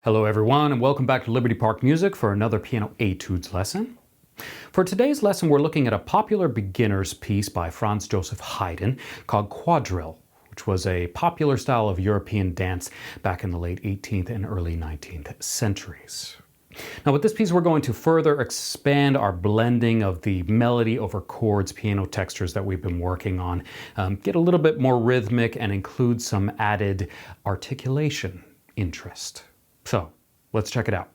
Hello everyone and welcome back to Liberty Park Music for another piano etudes lesson. For today's lesson we're looking at a popular beginner's piece by Franz Joseph Haydn called Quadrille, which was a popular style of European dance back in the late 18th and early 19th centuries. Now with this piece we're going to further expand our blending of the melody over chords piano textures that we've been working on, get a little bit more rhythmic and include some added articulation interest. So, let's check it out.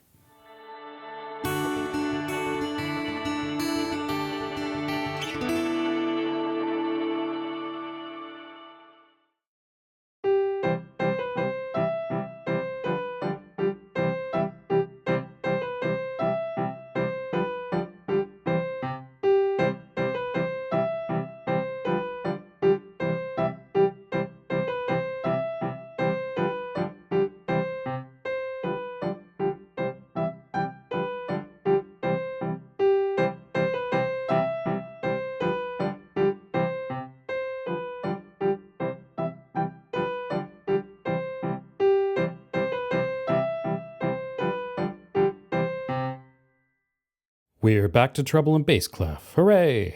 We're back to treble and bass clef. Hooray!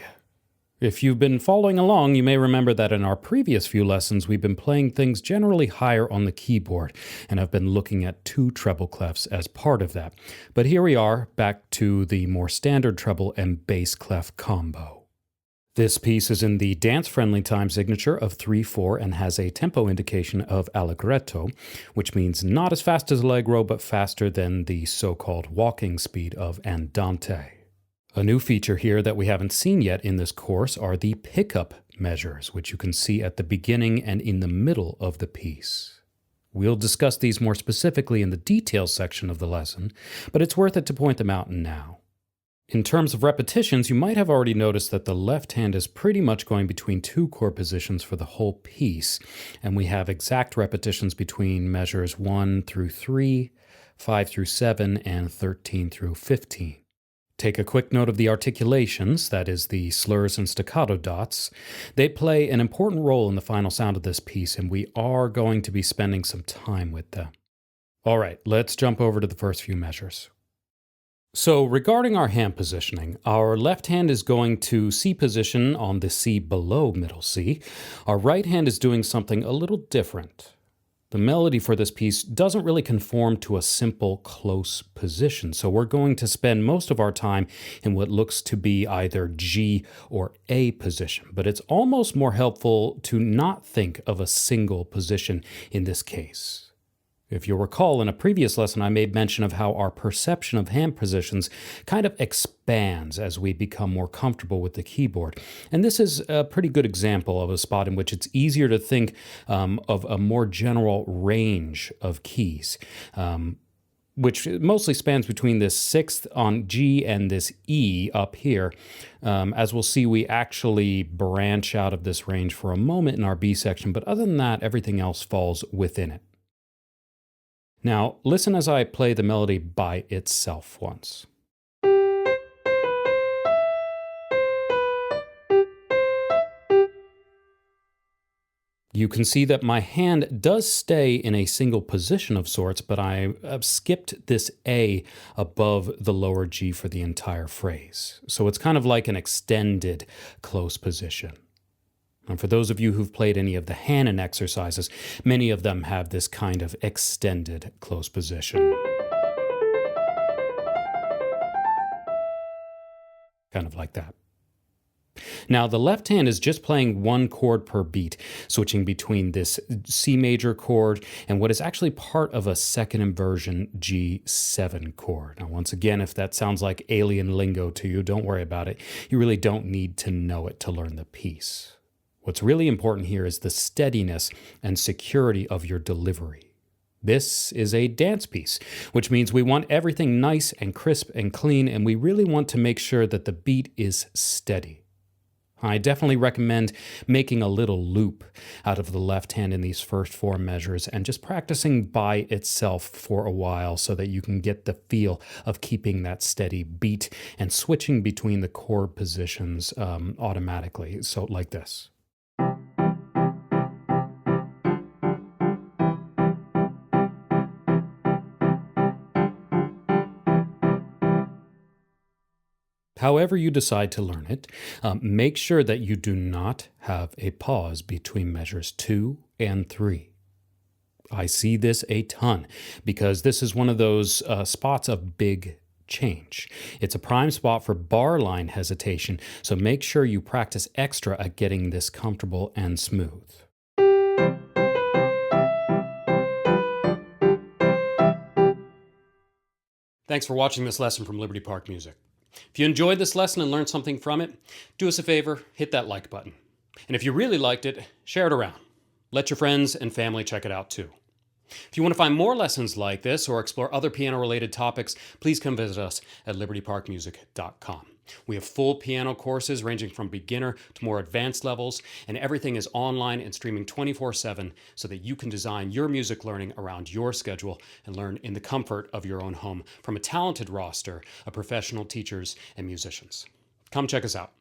If you've been following along, you may remember that in our previous few lessons we've been playing things generally higher on the keyboard, and I've been looking at two treble clefs as part of that. But here we are, back to the more standard treble and bass clef combo. This piece is in the dance-friendly time signature of 3/4 and has a tempo indication of allegretto, which means not as fast as allegro but faster than the so-called walking speed of andante. A new feature here that we haven't seen yet in this course are the pickup measures, which you can see at the beginning and in the middle of the piece. We'll discuss these more specifically in the details section of the lesson, but it's worth it to point them out now. In terms of repetitions, you might have already noticed that the left hand is pretty much going between two chord positions for the whole piece, and we have exact repetitions between measures 1 through 3, 5 through 7, and 13 through 15. Take a quick note of the articulations, that is the slurs and staccato dots. They play an important role in the final sound of this piece, and we are going to be spending some time with them. All right, let's jump over to the first few measures. So regarding our hand positioning, our left hand is going to C position on the C below middle C. Our right hand is doing something a little different. The melody for this piece doesn't really conform to a simple close position, so we're going to spend most of our time in what looks to be either G or A position, but it's almost more helpful to not think of a single position in this case. If you'll recall, in a previous lesson I made mention of how our perception of hand positions kind of expands as we become more comfortable with the keyboard. And this is a pretty good example of a spot in which it's easier to think of a more general range of keys, which mostly spans between this sixth on G and this E up here. As we'll see, we actually branch out of this range for a moment in our B section, but other than that, everything else falls within it. Now, listen as I play the melody by itself once. You can see that my hand does stay in a single position of sorts, but I have skipped this A above the lower G for the entire phrase. So it's kind of like an extended close position. And for those of you who've played any of the Hanon exercises, many of them have this kind of extended close position. Kind of like that. Now, the left hand is just playing one chord per beat, switching between this C major chord and what is actually part of a second inversion G7 chord. Now, once again, if that sounds like alien lingo to you, don't worry about it. You really don't need to know it to learn the piece. What's really important here is the steadiness and security of your delivery. This is a dance piece, which means we want everything nice and crisp and clean, and we really want to make sure that the beat is steady. I definitely recommend making a little loop out of the left hand in these first four measures and just practicing by itself for a while so that you can get the feel of keeping that steady beat and switching between the chord positions automatically. So like this. However you decide to learn it, make sure that you do not have a pause between measures 2 and 3. I see this a ton because this is one of those spots of big change. It's a prime spot for bar line hesitation, so make sure you practice extra at getting this comfortable and smooth. Thanks for watching this lesson from Liberty Park Music. If you enjoyed this lesson and learned something from it, do us a favor, hit that like button. And if you really liked it, share it around. Let your friends and family check it out too. If you want to find more lessons like this or explore other piano-related topics, please come visit us at libertyparkmusic.com. We have full piano courses ranging from beginner to more advanced levels, and everything is online and streaming 24/7 so that you can design your music learning around your schedule and learn in the comfort of your own home from a talented roster of professional teachers and musicians. Come check us out.